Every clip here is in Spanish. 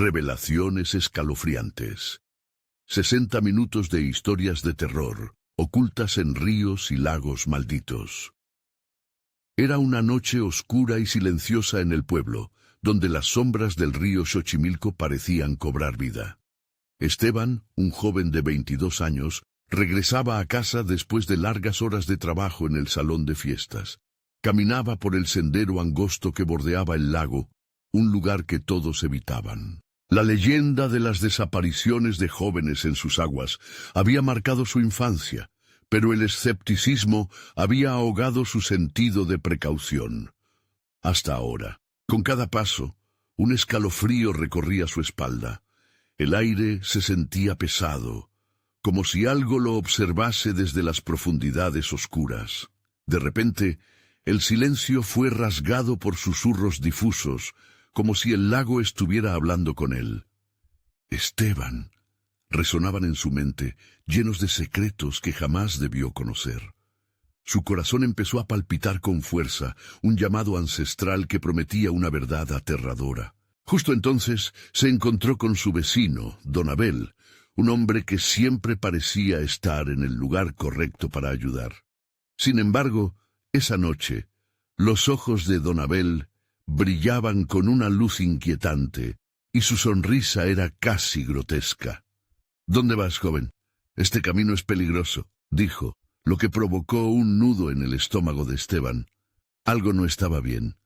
Revelaciones escalofriantes. 60 minutos de historias de terror, ocultas en ríos y lagos malditos. Era una noche oscura y silenciosa en el pueblo, donde las sombras del río Xochimilco parecían cobrar vida. Esteban, un joven de 22 años, regresaba a casa después de largas horas de trabajo en el salón de fiestas. Caminaba por el sendero angosto que bordeaba el lago, un lugar que todos evitaban. La leyenda de las desapariciones de jóvenes en sus aguas había marcado su infancia, pero el escepticismo había ahogado su sentido de precaución. Hasta ahora, con cada paso, un escalofrío recorría su espalda. El aire se sentía pesado, como si algo lo observase desde las profundidades oscuras. De repente, el silencio fue rasgado por susurros difusos, como si el lago estuviera hablando con él. Esteban, resonaban en su mente, llenos de secretos que jamás debió conocer. Su corazón empezó a palpitar con fuerza, un llamado ancestral que prometía una verdad aterradora. Justo entonces se encontró con su vecino, Don Abel, un hombre que siempre parecía estar en el lugar correcto para ayudar. Sin embargo, esa noche, los ojos de Don Abel brillaban con una luz inquietante, y su sonrisa era casi grotesca. «¿Dónde vas, joven? Este camino es peligroso», dijo, lo que provocó un nudo en el estómago de Esteban. Algo no estaba bien.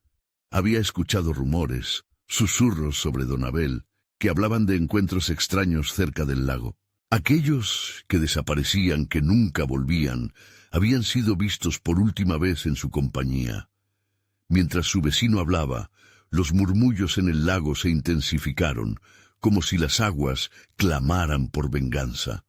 Había escuchado rumores, susurros sobre Don Abel, que hablaban de encuentros extraños cerca del lago. Aquellos que desaparecían, que nunca volvían, habían sido vistos por última vez en su compañía. Mientras su vecino hablaba, los murmullos en el lago se intensificaron, como si las aguas clamaran por venganza.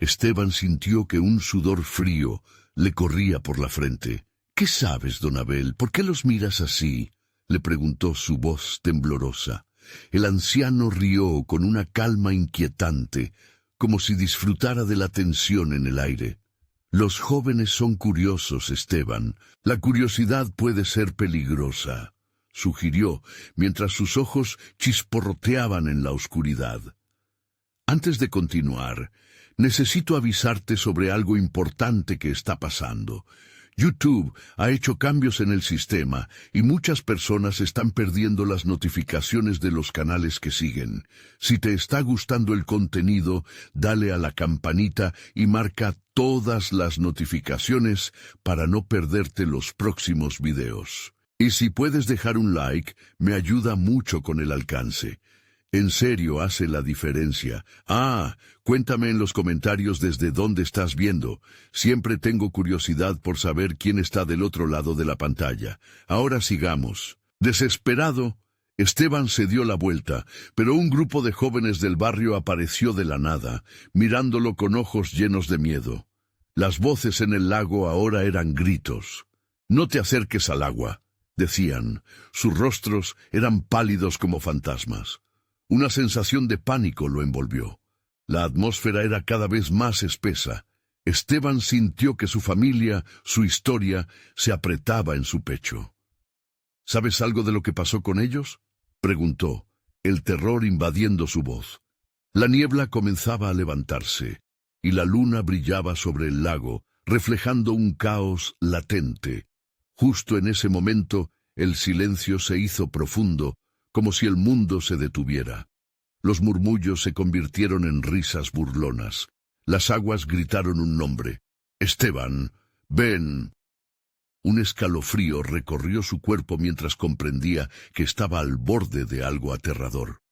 Esteban sintió que un sudor frío le corría por la frente. «¿Qué sabes, Don Abel? ¿Por qué los miras así?», le preguntó su voz temblorosa. El anciano rió con una calma inquietante, como si disfrutara de la tensión en el aire. «Los jóvenes son curiosos, Esteban. La curiosidad puede ser peligrosa», sugirió, mientras sus ojos chisporroteaban en la oscuridad. «Antes de continuar, necesito avisarte sobre algo importante que está pasando. YouTube ha hecho cambios en el sistema y muchas personas están perdiendo las notificaciones de los canales que siguen. Si te está gustando el contenido, dale a la campanita y marca todas las notificaciones para no perderte los próximos videos. Y si puedes dejar un like, me ayuda mucho con el alcance. En serio, hace la diferencia. Cuéntame en los comentarios desde dónde estás viendo. Siempre tengo curiosidad por saber quién está del otro lado de la pantalla. Ahora sigamos». Desesperado, Esteban se dio la vuelta, pero un grupo de jóvenes del barrio apareció de la nada, mirándolo con ojos llenos de miedo. Las voces en el lago ahora eran gritos. «No te acerques al agua», decían. Sus rostros eran pálidos como fantasmas. Una sensación de pánico lo envolvió. La atmósfera era cada vez más espesa. Esteban sintió que su familia, su historia, se apretaba en su pecho. «¿Sabes algo de lo que pasó con ellos?», preguntó, el terror invadiendo su voz. La niebla comenzaba a levantarse, y la luna brillaba sobre el lago, reflejando un caos latente. Justo en ese momento, el silencio se hizo profundo, como si el mundo se detuviera. Los murmullos se convirtieron en risas burlonas. Las aguas gritaron un nombre. «Esteban, ven». Un escalofrío recorrió su cuerpo mientras comprendía que estaba al borde de algo aterrador.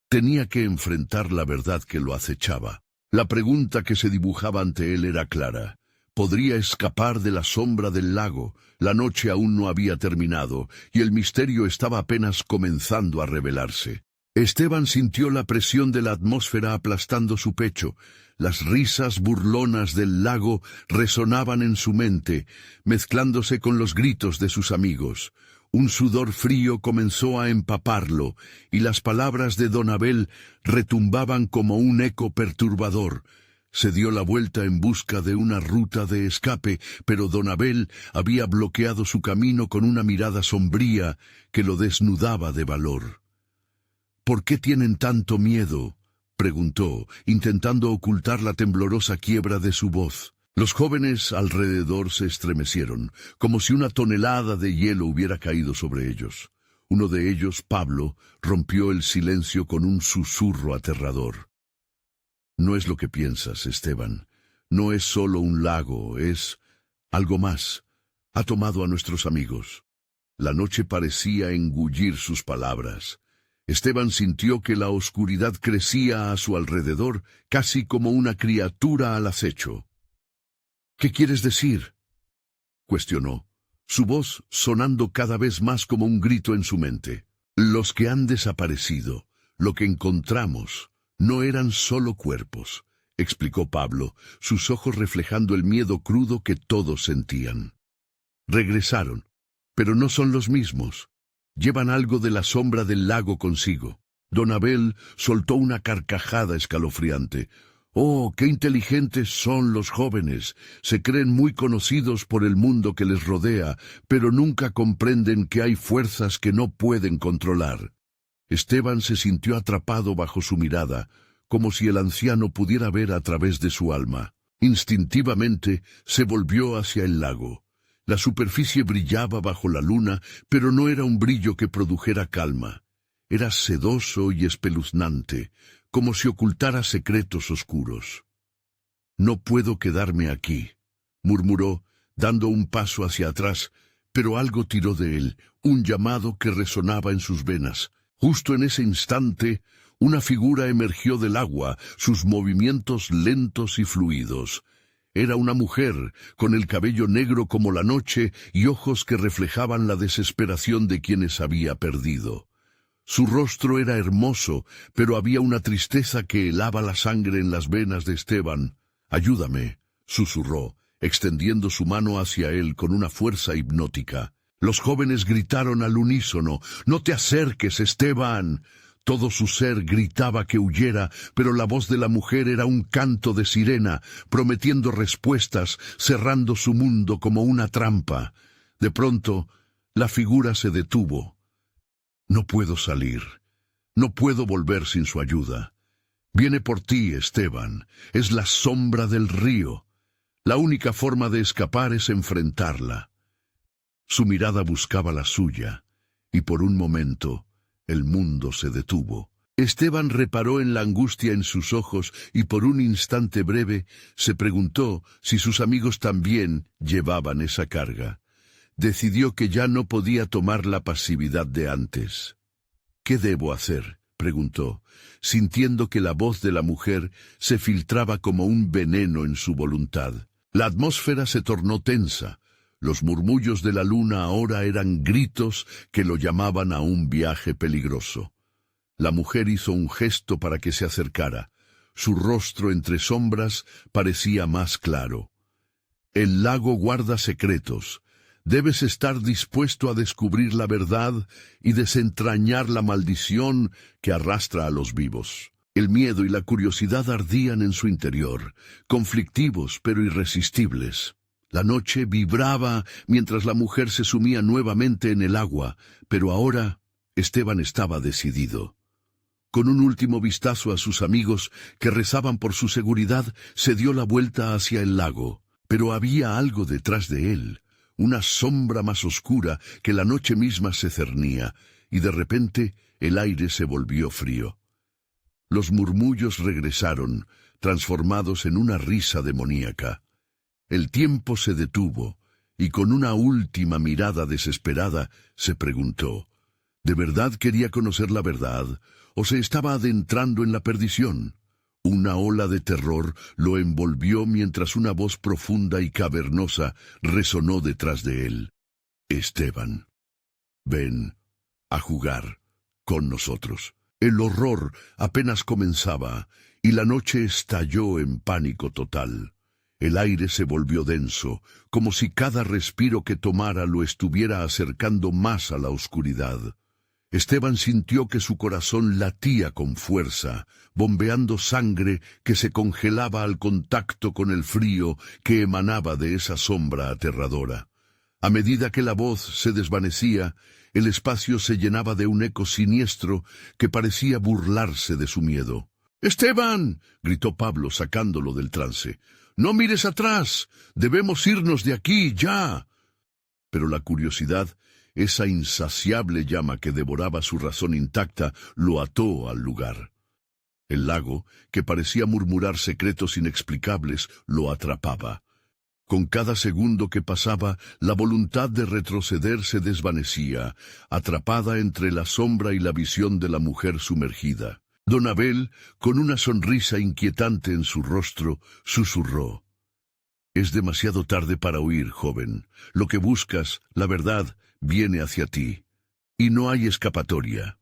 Tenía que enfrentar la verdad que lo acechaba. La pregunta que se dibujaba ante él era clara. Podría escapar de la sombra del lago. La noche aún no había terminado, y el misterio estaba apenas comenzando a revelarse. Esteban sintió la presión de la atmósfera aplastando su pecho. Las risas burlonas del lago resonaban en su mente, mezclándose con los gritos de sus amigos. Un sudor frío comenzó a empaparlo, y las palabras de Don Abel retumbaban como un eco perturbador. Se dio la vuelta en busca de una ruta de escape, pero Don Abel había bloqueado su camino con una mirada sombría que lo desnudaba de valor. ¿Por qué tienen tanto miedo?, preguntó, intentando ocultar la temblorosa quiebra de su voz. Los jóvenes alrededor se estremecieron, como si una tonelada de hielo hubiera caído sobre ellos. Uno de ellos, Pablo, rompió el silencio con un susurro aterrador. No es lo que piensas, Esteban. No es solo un lago, es algo más. Ha tomado a nuestros amigos. La noche parecía engullir sus palabras. Esteban sintió que la oscuridad crecía a su alrededor, casi como una criatura al acecho. —¿Qué quieres decir? —cuestionó, su voz sonando cada vez más como un grito en su mente. Los que han desaparecido, lo que encontramos, no eran solo cuerpos, explicó Pablo, sus ojos reflejando el miedo crudo que todos sentían. Regresaron, pero no son los mismos. Llevan algo de la sombra del lago consigo. Don Abel soltó una carcajada escalofriante. ¡Oh, qué inteligentes son los jóvenes! Se creen muy conocidos por el mundo que les rodea, pero nunca comprenden que hay fuerzas que no pueden controlar. Esteban se sintió atrapado bajo su mirada, como si el anciano pudiera ver a través de su alma. Instintivamente se volvió hacia el lago. La superficie brillaba bajo la luna, pero no era un brillo que produjera calma. Era sedoso y espeluznante, como si ocultara secretos oscuros. «No puedo quedarme aquí», murmuró, dando un paso hacia atrás, pero algo tiró de él, un llamado que resonaba en sus venas. Justo en ese instante, una figura emergió del agua, sus movimientos lentos y fluidos. Era una mujer, con el cabello negro como la noche y ojos que reflejaban la desesperación de quienes había perdido. Su rostro era hermoso, pero había una tristeza que helaba la sangre en las venas de Esteban. «Ayúdame», susurró, extendiendo su mano hacia él con una fuerza hipnótica. Los jóvenes gritaron al unísono: «¡No te acerques, Esteban!». Todo su ser gritaba que huyera, pero la voz de la mujer era un canto de sirena, prometiendo respuestas, cerrando su mundo como una trampa. De pronto, la figura se detuvo. «No puedo salir. No puedo volver sin su ayuda. Viene por ti, Esteban. Es la sombra del río. La única forma de escapar es enfrentarla». Su mirada buscaba la suya, y por un momento el mundo se detuvo. Esteban reparó en la angustia en sus ojos y por un instante breve se preguntó si sus amigos también llevaban esa carga. Decidió que ya no podía tomar la pasividad de antes. «¿Qué debo hacer?», preguntó, sintiendo que la voz de la mujer se filtraba como un veneno en su voluntad. La atmósfera se tornó tensa. Los murmullos de la luna ahora eran gritos que lo llamaban a un viaje peligroso. La mujer hizo un gesto para que se acercara. Su rostro entre sombras parecía más claro. «El lago guarda secretos. Debes estar dispuesto a descubrir la verdad y desentrañar la maldición que arrastra a los vivos». El miedo y la curiosidad ardían en su interior, conflictivos pero irresistibles. La noche vibraba mientras la mujer se sumía nuevamente en el agua, pero ahora Esteban estaba decidido. Con un último vistazo a sus amigos, que rezaban por su seguridad, se dio la vuelta hacia el lago. Pero había algo detrás de él, una sombra más oscura que la noche misma se cernía, y de repente el aire se volvió frío. Los murmullos regresaron, transformados en una risa demoníaca. El tiempo se detuvo, y con una última mirada desesperada se preguntó: ¿de verdad quería conocer la verdad, o se estaba adentrando en la perdición? Una ola de terror lo envolvió mientras una voz profunda y cavernosa resonó detrás de él. «Esteban, ven a jugar con nosotros». El horror apenas comenzaba, y la noche estalló en pánico total. El aire se volvió denso, como si cada respiro que tomara lo estuviera acercando más a la oscuridad. Esteban sintió que su corazón latía con fuerza, bombeando sangre que se congelaba al contacto con el frío que emanaba de esa sombra aterradora. A medida que la voz se desvanecía, El espacio se llenaba de un eco siniestro que parecía burlarse de su miedo. —¡Esteban! —gritó Pablo sacándolo del trance. —¡No mires atrás! ¡Debemos irnos de aquí, ya! Pero la curiosidad, esa insaciable llama que devoraba su razón intacta, lo ató al lugar. El lago, que parecía murmurar secretos inexplicables, lo atrapaba. Con cada segundo que pasaba, la voluntad de retroceder se desvanecía, atrapada entre la sombra y la visión de la mujer sumergida. Don Abel, con una sonrisa inquietante en su rostro, susurró: «Es demasiado tarde para huir, joven. Lo que buscas, la verdad, viene hacia ti. Y no hay escapatoria».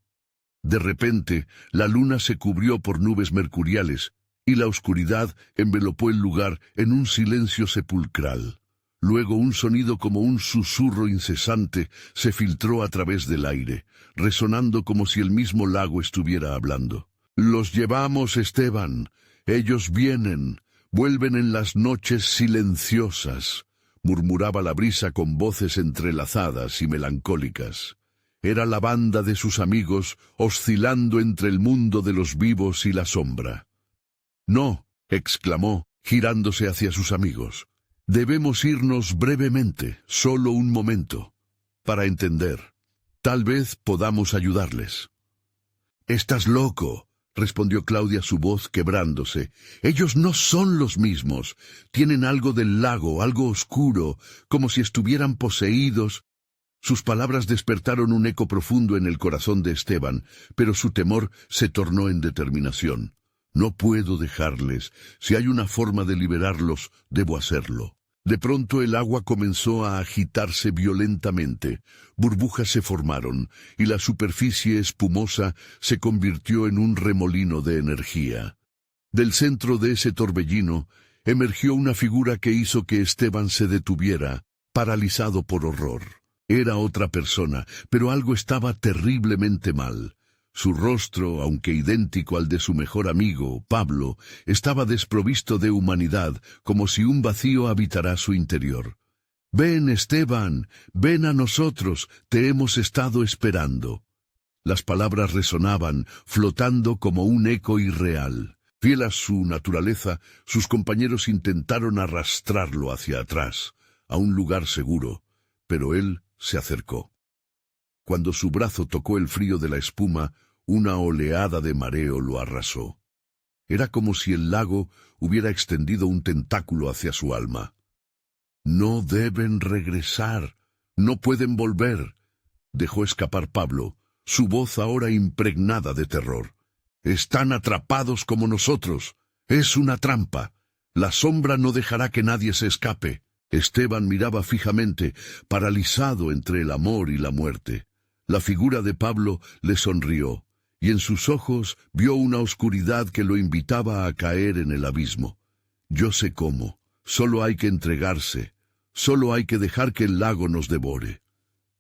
De repente, la luna se cubrió por nubes mercuriales, y la oscuridad envelopó el lugar en un silencio sepulcral. Luego un sonido como un susurro incesante se filtró a través del aire, resonando como si el mismo lago estuviera hablando. «Los llevamos, Esteban. Ellos vienen. Vuelven en las noches silenciosas», murmuraba la brisa con voces entrelazadas y melancólicas. Era la banda de sus amigos oscilando entre el mundo de los vivos y la sombra. «No», exclamó, girándose hacia sus amigos. «Debemos irnos brevemente, solo un momento, para entender. Tal vez podamos ayudarles». «Estás loco», respondió Claudia, su voz quebrándose. «Ellos no son los mismos. Tienen algo del lago, algo oscuro, como si estuvieran poseídos». Sus palabras despertaron un eco profundo en el corazón de Esteban, pero su temor se tornó en determinación. «No puedo dejarles. Si hay una forma de liberarlos, debo hacerlo». De pronto el agua comenzó a agitarse violentamente. Burbujas se formaron, y la superficie espumosa se convirtió en un remolino de energía. Del centro de ese torbellino emergió una figura que hizo que Esteban se detuviera, paralizado por horror. Era otra persona, pero algo estaba terriblemente mal. Su rostro, aunque idéntico al de su mejor amigo, Pablo, estaba desprovisto de humanidad, como si un vacío habitara su interior. «Ven, Esteban, ven a nosotros, te hemos estado esperando». Las palabras resonaban, flotando como un eco irreal. Fiel a su naturaleza, sus compañeros intentaron arrastrarlo hacia atrás, a un lugar seguro, pero él se acercó. Cuando su brazo tocó el frío de la espuma, una oleada de mareo lo arrasó. Era como si el lago hubiera extendido un tentáculo hacia su alma. «No deben regresar, no pueden volver», dejó escapar Pablo, su voz ahora impregnada de terror. «Están atrapados como nosotros. Es una trampa. La sombra no dejará que nadie se escape». Esteban miraba fijamente, paralizado entre el amor y la muerte. La figura de Pablo le sonrió, y en sus ojos vio una oscuridad que lo invitaba a caer en el abismo. «Yo sé cómo. Solo hay que entregarse. Solo hay que dejar que el lago nos devore».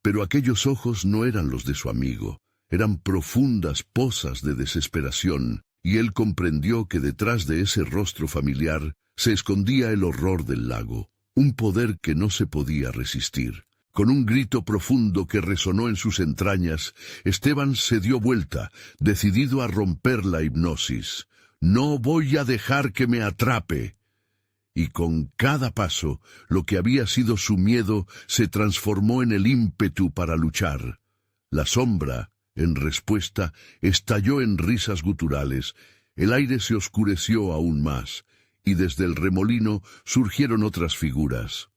Pero aquellos ojos no eran los de su amigo. Eran profundas pozas de desesperación, y él comprendió que detrás de ese rostro familiar se escondía el horror del lago, un poder que no se podía resistir. Con un grito profundo que resonó en sus entrañas, Esteban se dio vuelta, decidido a romper la hipnosis. «No voy a dejar que me atrape». Y con cada paso, lo que había sido su miedo se transformó en el ímpetu para luchar. La sombra, en respuesta, estalló en risas guturales. El aire se oscureció aún más, y desde el remolino surgieron otras figuras.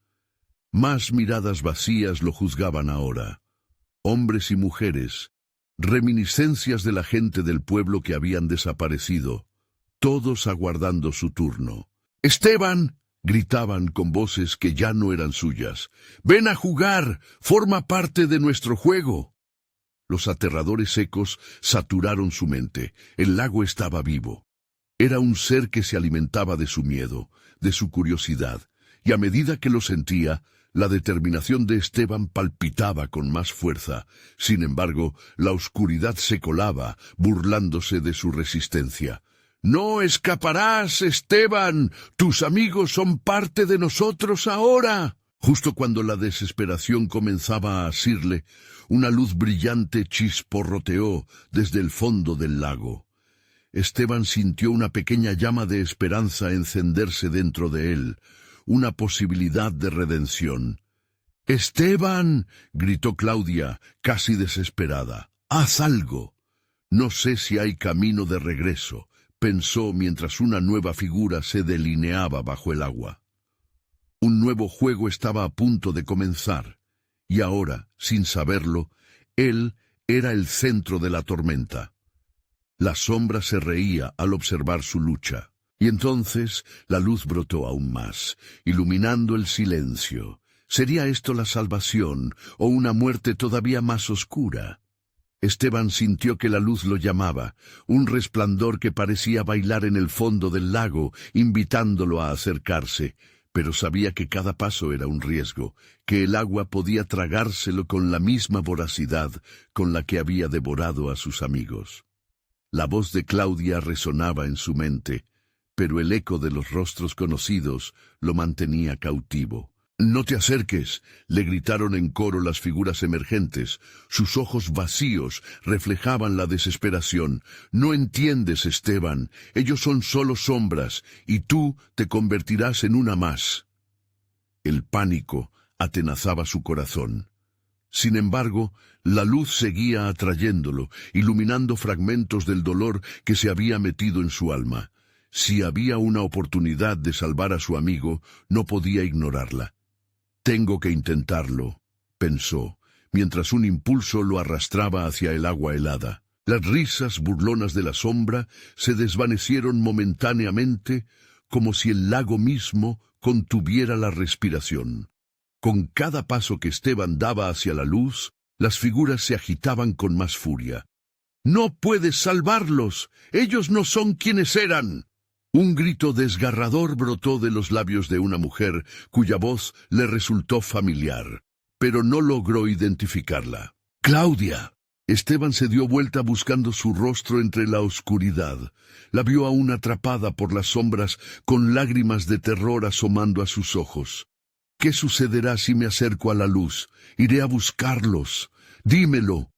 Más miradas vacías lo juzgaban ahora. Hombres y mujeres, reminiscencias de la gente del pueblo que habían desaparecido, todos aguardando su turno. «¡Esteban!», gritaban con voces que ya no eran suyas. «¡Ven a jugar! ¡Forma parte de nuestro juego!». Los aterradores ecos saturaron su mente. El lago estaba vivo. Era un ser que se alimentaba de su miedo, de su curiosidad, y a medida que lo sentía, la determinación de Esteban palpitaba con más fuerza. Sin embargo, la oscuridad se colaba, burlándose de su resistencia. «¡No escaparás, Esteban! ¡Tus amigos son parte de nosotros ahora!». Justo cuando la desesperación comenzaba a asirle, una luz brillante chisporroteó desde el fondo del lago. Esteban sintió una pequeña llama de esperanza encenderse dentro de él, una posibilidad de redención. «¡Esteban!», gritó Claudia, casi desesperada. «¡Haz algo!». «No sé si hay camino de regreso», pensó mientras una nueva figura se delineaba bajo el agua. Un nuevo juego estaba a punto de comenzar, y ahora, sin saberlo, él era el centro de la tormenta. La sombra se reía al observar su lucha, y entonces la luz brotó aún más, iluminando el silencio. ¿Sería esto la salvación o una muerte todavía más oscura? Esteban sintió que la luz lo llamaba, un resplandor que parecía bailar en el fondo del lago, invitándolo a acercarse, pero sabía que cada paso era un riesgo, que el agua podía tragárselo con la misma voracidad con la que había devorado a sus amigos. La voz de Claudia resonaba en su mente, pero el eco de los rostros conocidos lo mantenía cautivo. «¡No te acerques!», le gritaron en coro las figuras emergentes. Sus ojos vacíos reflejaban la desesperación. «No entiendes, Esteban. Ellos son solo sombras, y tú te convertirás en una más». El pánico atenazaba su corazón. Sin embargo, la luz seguía atrayéndolo, iluminando fragmentos del dolor que se había metido en su alma. Si había una oportunidad de salvar a su amigo, no podía ignorarla. «Tengo que intentarlo», pensó, mientras un impulso lo arrastraba hacia el agua helada. Las risas burlonas de la sombra se desvanecieron momentáneamente, como si el lago mismo contuviera la respiración. Con cada paso que Esteban daba hacia la luz, las figuras se agitaban con más furia. «¡No puedes salvarlos! ¡Ellos no son quienes eran!». Un grito desgarrador brotó de los labios de una mujer cuya voz le resultó familiar, pero no logró identificarla. «¡Claudia!». Esteban se dio vuelta buscando su rostro entre la oscuridad. La vio aún atrapada por las sombras, con lágrimas de terror asomando a sus ojos. «¿Qué sucederá si me acerco a la luz? Iré a buscarlos. Dímelo».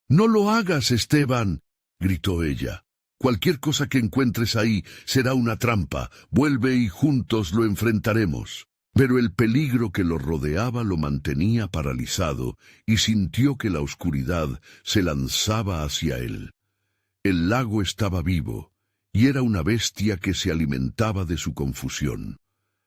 «No lo hagas, Esteban», gritó ella. «Cualquier cosa que encuentres ahí será una trampa. Vuelve y juntos lo enfrentaremos». Pero el peligro que lo rodeaba lo mantenía paralizado y sintió que la oscuridad se lanzaba hacia él. El lago estaba vivo y era una bestia que se alimentaba de su confusión.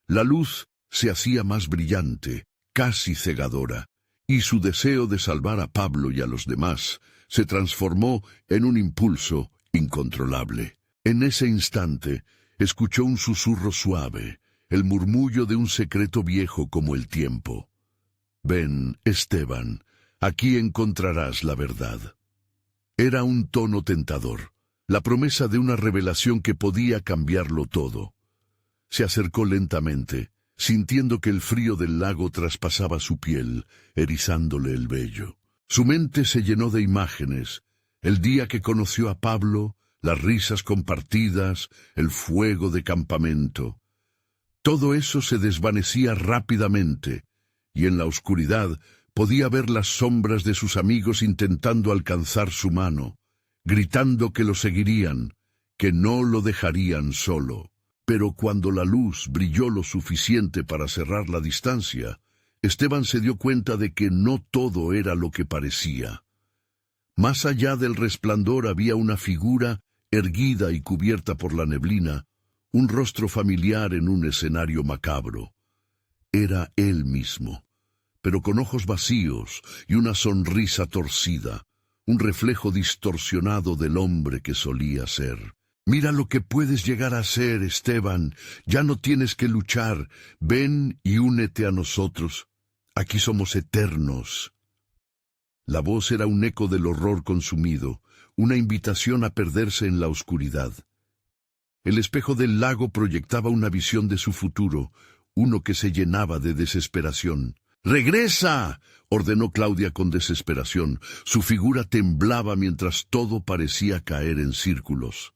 La luz se hacía más brillante, casi cegadora, y su deseo de salvar a Pablo y a los demás se transformó en un impulso incontrolable. En ese instante, escuchó un susurro suave, el murmullo de un secreto viejo como el tiempo. «Ven, Esteban, aquí encontrarás la verdad». Era un tono tentador, la promesa de una revelación que podía cambiarlo todo. Se acercó lentamente, sintiendo que el frío del lago traspasaba su piel, erizándole el vello. Su mente se llenó de imágenes, el día que conoció a Pablo, las risas compartidas, el fuego de campamento. Todo eso se desvanecía rápidamente, y en la oscuridad podía ver las sombras de sus amigos intentando alcanzar su mano, gritando que lo seguirían, que no lo dejarían solo. Pero cuando la luz brilló lo suficiente para cerrar la distancia, Esteban se dio cuenta de que no todo era lo que parecía. Más allá del resplandor había una figura erguida y cubierta por la neblina, un rostro familiar en un escenario macabro. Era él mismo, pero con ojos vacíos y una sonrisa torcida, un reflejo distorsionado del hombre que solía ser. «Mira lo que puedes llegar a ser, Esteban. Ya no tienes que luchar. Ven y únete a nosotros. Aquí somos eternos». La voz era un eco del horror consumido, una invitación a perderse en la oscuridad. El espejo del lago proyectaba una visión de su futuro, uno que se llenaba de desesperación. «¡Regresa!», ordenó Claudia con desesperación. Su figura temblaba mientras todo parecía caer en círculos.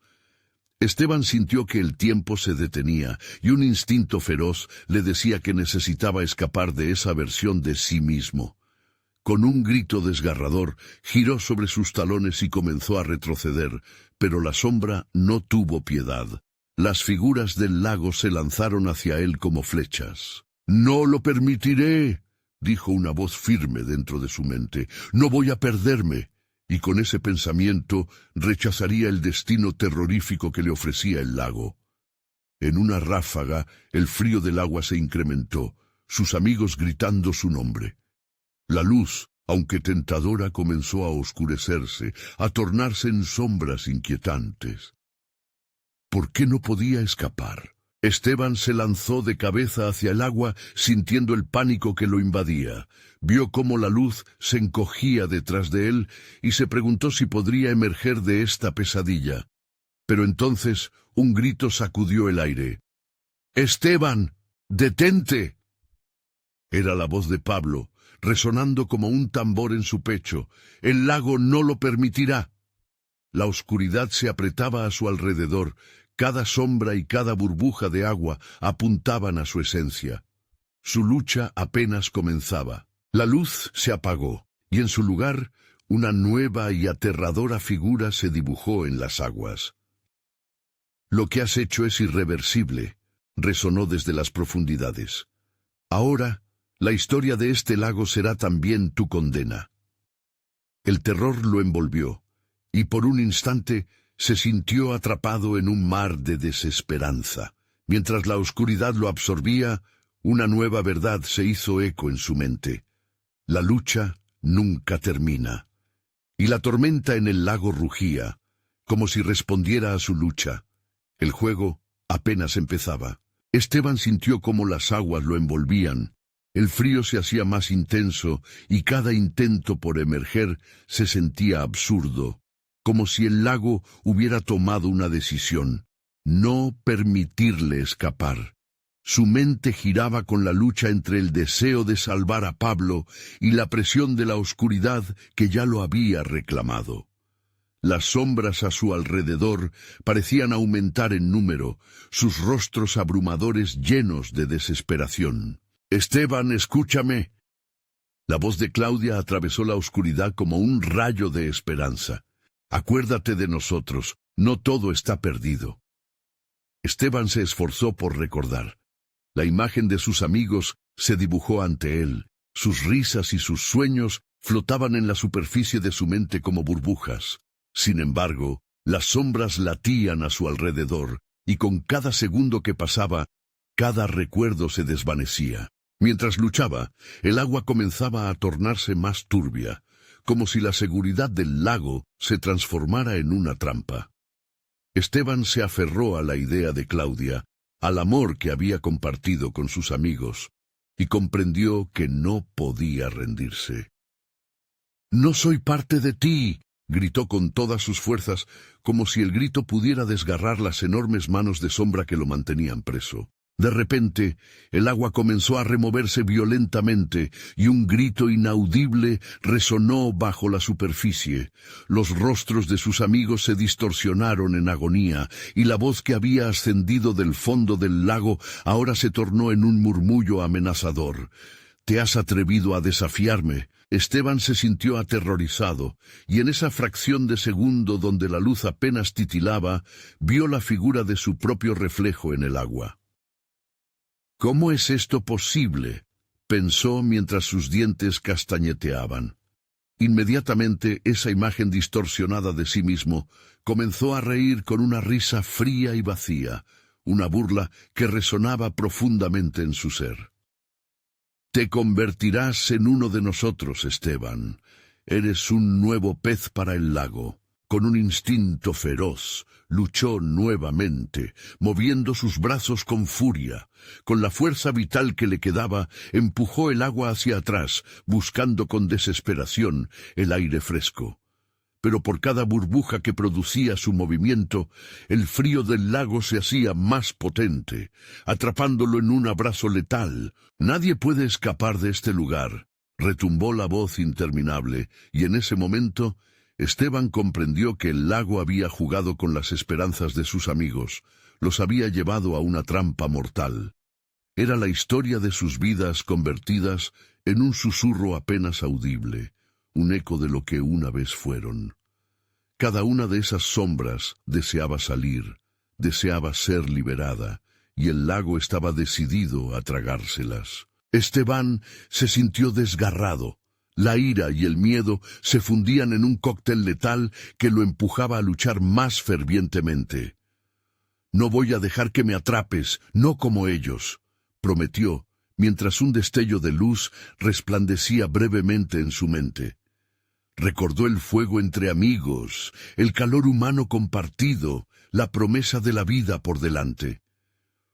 Esteban sintió que el tiempo se detenía y un instinto feroz le decía que necesitaba escapar de esa versión de sí mismo. Con un grito desgarrador, giró sobre sus talones y comenzó a retroceder, pero la sombra no tuvo piedad. Las figuras del lago se lanzaron hacia él como flechas. «¡No lo permitiré!», dijo una voz firme dentro de su mente. «No voy a perderme». Y con ese pensamiento rechazaría el destino terrorífico que le ofrecía el lago. En una ráfaga, el frío del agua se incrementó, sus amigos gritando su nombre. La luz, aunque tentadora, comenzó a oscurecerse, a tornarse en sombras inquietantes. ¿Por qué no podía escapar? Esteban se lanzó de cabeza hacia el agua, sintiendo el pánico que lo invadía. Vio cómo la luz se encogía detrás de él y se preguntó si podría emerger de esta pesadilla. Pero entonces un grito sacudió el aire. «¡Esteban! ¡Detente!». Era la voz de Pablo, resonando como un tambor en su pecho. «El lago no lo permitirá». La oscuridad se apretaba a su alrededor. Cada sombra y cada burbuja de agua apuntaban a su esencia. Su lucha apenas comenzaba. La luz se apagó, y en su lugar, una nueva y aterradora figura se dibujó en las aguas. «Lo que has hecho es irreversible», resonó desde las profundidades. «Ahora, la historia de este lago será también tu condena». El terror lo envolvió, y por un instante se sintió atrapado en un mar de desesperanza. Mientras la oscuridad lo absorbía, una nueva verdad se hizo eco en su mente. La lucha nunca termina. Y la tormenta en el lago rugía, como si respondiera a su lucha. El juego apenas empezaba. Esteban sintió cómo las aguas lo envolvían. El frío se hacía más intenso y cada intento por emerger se sentía absurdo. Como si el lago hubiera tomado una decisión: no permitirle escapar. Su mente giraba con la lucha entre el deseo de salvar a Pablo y la presión de la oscuridad que ya lo había reclamado. Las sombras a su alrededor parecían aumentar en número, sus rostros abrumadores llenos de desesperación. «Esteban, escúchame». La voz de Claudia atravesó la oscuridad como un rayo de esperanza. «Acuérdate de nosotros, no todo está perdido». Esteban se esforzó por recordar. La imagen de sus amigos se dibujó ante él. Sus risas y sus sueños flotaban en la superficie de su mente como burbujas. Sin embargo, las sombras latían a su alrededor, y con cada segundo que pasaba, cada recuerdo se desvanecía. Mientras luchaba, el agua comenzaba a tornarse más turbia, como si la seguridad del lago se transformara en una trampa. Esteban se aferró a la idea de Claudia, al amor que había compartido con sus amigos, y comprendió que no podía rendirse. «No soy parte de ti», gritó con todas sus fuerzas, como si el grito pudiera desgarrar las enormes manos de sombra que lo mantenían preso. De repente, el agua comenzó a removerse violentamente y un grito inaudible resonó bajo la superficie. Los rostros de sus amigos se distorsionaron en agonía y la voz que había ascendido del fondo del lago ahora se tornó en un murmullo amenazador. «¿Te has atrevido a desafiarme?». Esteban se sintió aterrorizado, y en esa fracción de segundo donde la luz apenas titilaba, vio la figura de su propio reflejo en el agua. «¿Cómo es esto posible?», pensó mientras sus dientes castañeteaban. Inmediatamente esa imagen distorsionada de sí mismo comenzó a reír con una risa fría y vacía, una burla que resonaba profundamente en su ser. «Te convertirás en uno de nosotros, Esteban. Eres un nuevo pez para el lago». Con un instinto feroz, luchó nuevamente, moviendo sus brazos con furia. Con la fuerza vital que le quedaba, empujó el agua hacia atrás, buscando con desesperación el aire fresco. Pero por cada burbuja que producía su movimiento, el frío del lago se hacía más potente, atrapándolo en un abrazo letal. «Nadie puede escapar de este lugar», retumbó la voz interminable, y en ese momento Esteban comprendió que el lago había jugado con las esperanzas de sus amigos, los había llevado a una trampa mortal. Era la historia de sus vidas convertidas en un susurro apenas audible, un eco de lo que una vez fueron. Cada una de esas sombras deseaba salir, deseaba ser liberada, y el lago estaba decidido a tragárselas. Esteban se sintió desgarrado. La ira y el miedo se fundían en un cóctel letal que lo empujaba a luchar más fervientemente. «No voy a dejar que me atrapes, no como ellos», prometió, mientras un destello de luz resplandecía brevemente en su mente. Recordó el fuego entre amigos, el calor humano compartido, la promesa de la vida por delante.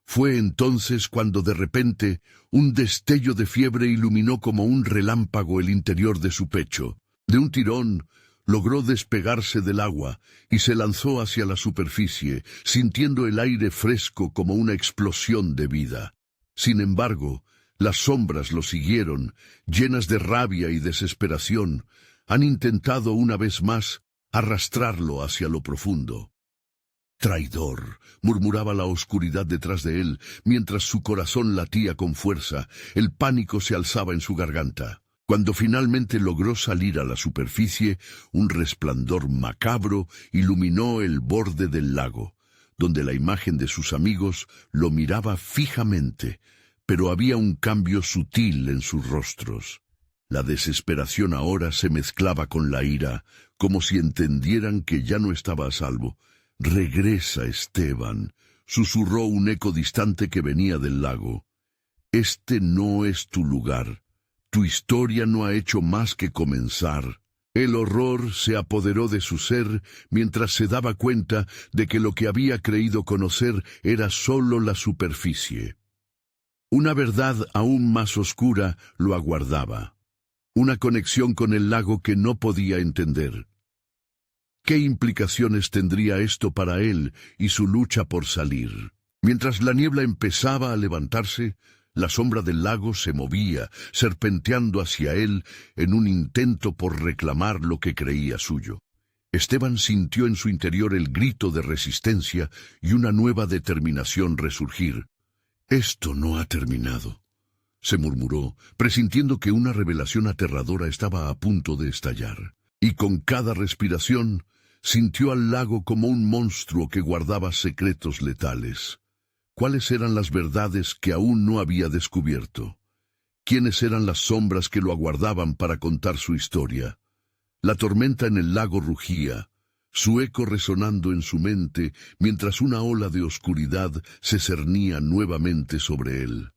Fue entonces cuando de repente un destello de fiebre iluminó como un relámpago el interior de su pecho. De un tirón logró despegarse del agua y se lanzó hacia la superficie, sintiendo el aire fresco como una explosión de vida. Sin embargo, las sombras lo siguieron, llenas de rabia y desesperación. Han intentado una vez más arrastrarlo hacia lo profundo. «Traidor», murmuraba la oscuridad detrás de él, mientras su corazón latía con fuerza, el pánico se alzaba en su garganta. Cuando finalmente logró salir a la superficie, un resplandor macabro iluminó el borde del lago, donde la imagen de sus amigos lo miraba fijamente, pero había un cambio sutil en sus rostros. La desesperación ahora se mezclaba con la ira, como si entendieran que ya no estaba a salvo. «Regresa, Esteban», susurró un eco distante que venía del lago. «Este no es tu lugar. Tu historia no ha hecho más que comenzar». El horror se apoderó de su ser mientras se daba cuenta de que lo que había creído conocer era solo la superficie. Una verdad aún más oscura lo aguardaba. Una conexión con el lago que no podía entender. ¿Qué implicaciones tendría esto para él y su lucha por salir? Mientras la niebla empezaba a levantarse, la sombra del lago se movía, serpenteando hacia él en un intento por reclamar lo que creía suyo. Esteban sintió en su interior el grito de resistencia y una nueva determinación resurgir. «Esto no ha terminado», se murmuró, presintiendo que una revelación aterradora estaba a punto de estallar. Y con cada respiración, sintió al lago como un monstruo que guardaba secretos letales. ¿Cuáles eran las verdades que aún no había descubierto? ¿Quiénes eran las sombras que lo aguardaban para contar su historia? La tormenta en el lago rugía, su eco resonando en su mente mientras una ola de oscuridad se cernía nuevamente sobre él.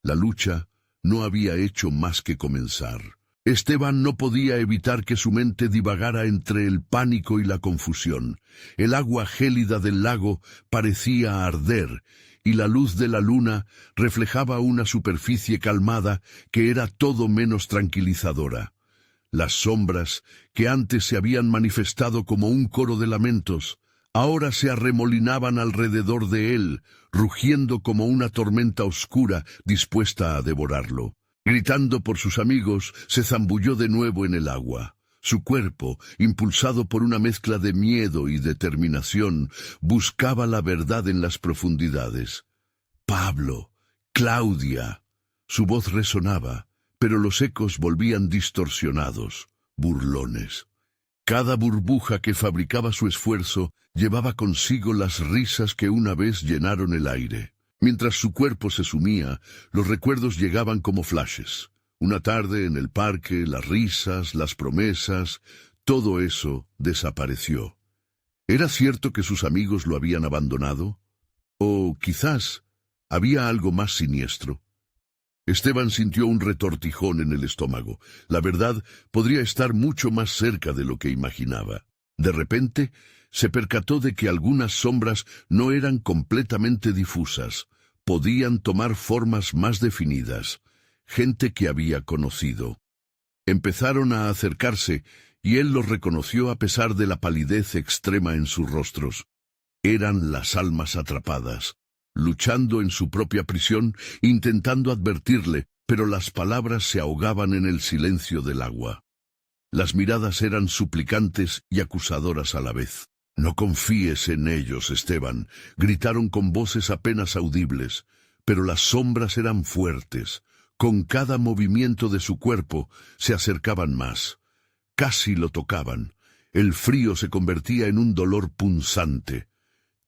La lucha no había hecho más que comenzar. Esteban no podía evitar que su mente divagara entre el pánico y la confusión. El agua gélida del lago parecía arder, y la luz de la luna reflejaba una superficie calmada que era todo menos tranquilizadora. Las sombras, que antes se habían manifestado como un coro de lamentos, ahora se arremolinaban alrededor de él, rugiendo como una tormenta oscura dispuesta a devorarlo. Gritando por sus amigos, se zambulló de nuevo en el agua. Su cuerpo, impulsado por una mezcla de miedo y determinación, buscaba la verdad en las profundidades. «Pablo, Claudia». Su voz resonaba, pero los ecos volvían distorsionados, burlones. Cada burbuja que fabricaba su esfuerzo llevaba consigo las risas que una vez llenaron el aire. Mientras su cuerpo se sumía, los recuerdos llegaban como flashes. Una tarde en el parque, las risas, las promesas, todo eso desapareció. ¿Era cierto que sus amigos lo habían abandonado? ¿O quizás había algo más siniestro? Esteban sintió un retortijón en el estómago. La verdad podría estar mucho más cerca de lo que imaginaba. De repente, se percató de que algunas sombras no eran completamente difusas, podían tomar formas más definidas, gente que había conocido. Empezaron a acercarse, y él los reconoció a pesar de la palidez extrema en sus rostros. Eran las almas atrapadas, luchando en su propia prisión, intentando advertirle, pero las palabras se ahogaban en el silencio del agua. Las miradas eran suplicantes y acusadoras a la vez. «No confíes en ellos, Esteban», gritaron con voces apenas audibles, pero las sombras eran fuertes. Con cada movimiento de su cuerpo se acercaban más. Casi lo tocaban. El frío se convertía en un dolor punzante.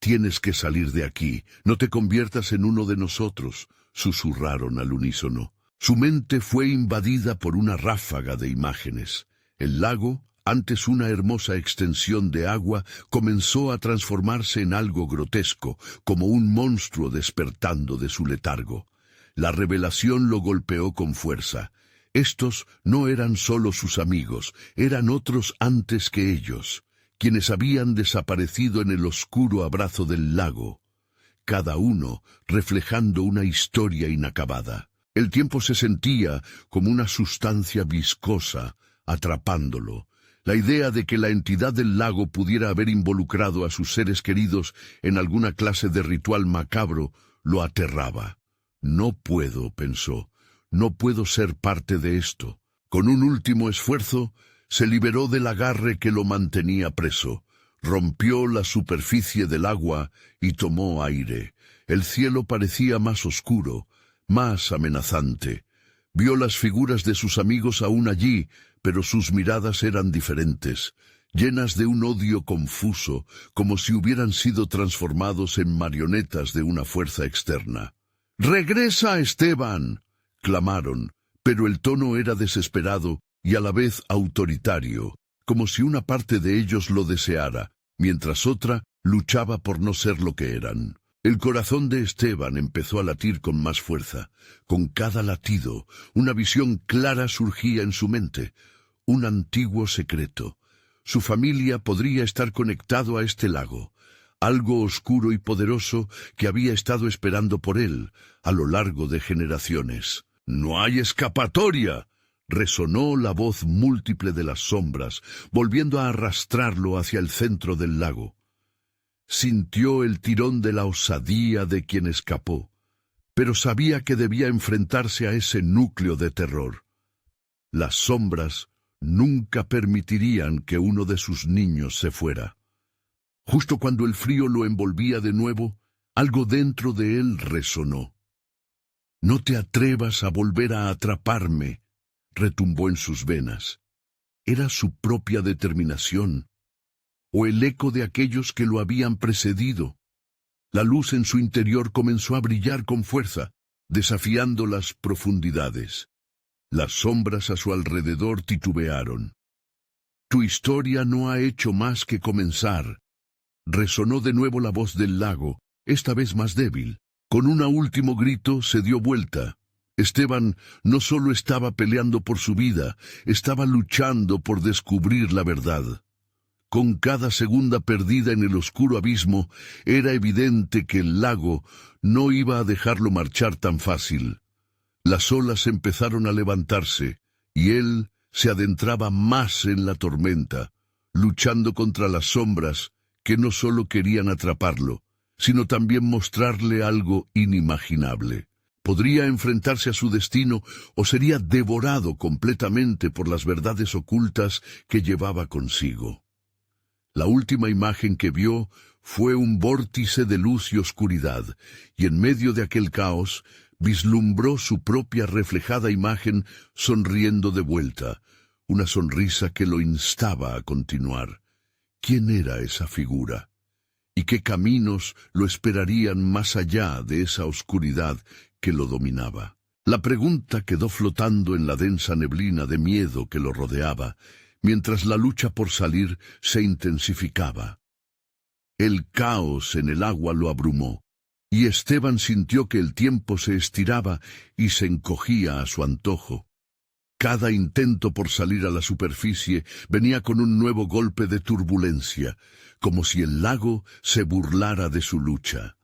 «Tienes que salir de aquí, no te conviertas en uno de nosotros», susurraron al unísono. Su mente fue invadida por una ráfaga de imágenes. El lago, antes una hermosa extensión de agua, comenzó a transformarse en algo grotesco, como un monstruo despertando de su letargo. La revelación lo golpeó con fuerza. Estos no eran solo sus amigos, eran otros antes que ellos, quienes habían desaparecido en el oscuro abrazo del lago, cada uno reflejando una historia inacabada. El tiempo se sentía como una sustancia viscosa, atrapándolo. La idea de que la entidad del lago pudiera haber involucrado a sus seres queridos en alguna clase de ritual macabro lo aterraba. «No puedo», pensó, «no puedo ser parte de esto». Con un último esfuerzo, se liberó del agarre que lo mantenía preso. Rompió la superficie del agua y tomó aire. El cielo parecía más oscuro, más amenazante. Vio las figuras de sus amigos aún allí, pero sus miradas eran diferentes, llenas de un odio confuso, como si hubieran sido transformados en marionetas de una fuerza externa. «¡Regresa, Esteban!», clamaron, pero el tono era desesperado y a la vez autoritario, como si una parte de ellos lo deseara, mientras otra luchaba por no ser lo que eran. El corazón de Esteban empezó a latir con más fuerza. Con cada latido, una visión clara surgía en su mente. Un antiguo secreto. Su familia podría estar conectado a este lago. Algo oscuro y poderoso que había estado esperando por él a lo largo de generaciones. «¡No hay escapatoria!», resonó la voz múltiple de las sombras, volviendo a arrastrarlo hacia el centro del lago. Sintió el tirón de la osadía de quien escapó, pero sabía que debía enfrentarse a ese núcleo de terror. Las sombras nunca permitirían que uno de sus niños se fuera. Justo cuando el frío lo envolvía de nuevo, algo dentro de él resonó. «No te atrevas a volver a atraparme», retumbó en sus venas. Era su propia determinación, o el eco de aquellos que lo habían precedido. La luz en su interior comenzó a brillar con fuerza, desafiando las profundidades. Las sombras a su alrededor titubearon. «Tu historia no ha hecho más que comenzar», resonó de nuevo la voz del lago, esta vez más débil. Con un último grito se dio vuelta. Esteban no solo estaba peleando por su vida, estaba luchando por descubrir la verdad. Con cada segunda perdida en el oscuro abismo, era evidente que el lago no iba a dejarlo marchar tan fácil. Las olas empezaron a levantarse, y él se adentraba más en la tormenta, luchando contra las sombras que no solo querían atraparlo, sino también mostrarle algo inimaginable. Podría enfrentarse a su destino o sería devorado completamente por las verdades ocultas que llevaba consigo. La última imagen que vio fue un vórtice de luz y oscuridad, y en medio de aquel caos vislumbró su propia reflejada imagen sonriendo de vuelta, una sonrisa que lo instaba a continuar. ¿Quién era esa figura? ¿Y qué caminos lo esperarían más allá de esa oscuridad que lo dominaba? La pregunta quedó flotando en la densa neblina de miedo que lo rodeaba, mientras la lucha por salir se intensificaba. El caos en el agua lo abrumó, y Esteban sintió que el tiempo se estiraba y se encogía a su antojo. Cada intento por salir a la superficie venía con un nuevo golpe de turbulencia, como si el lago se burlara de su lucha.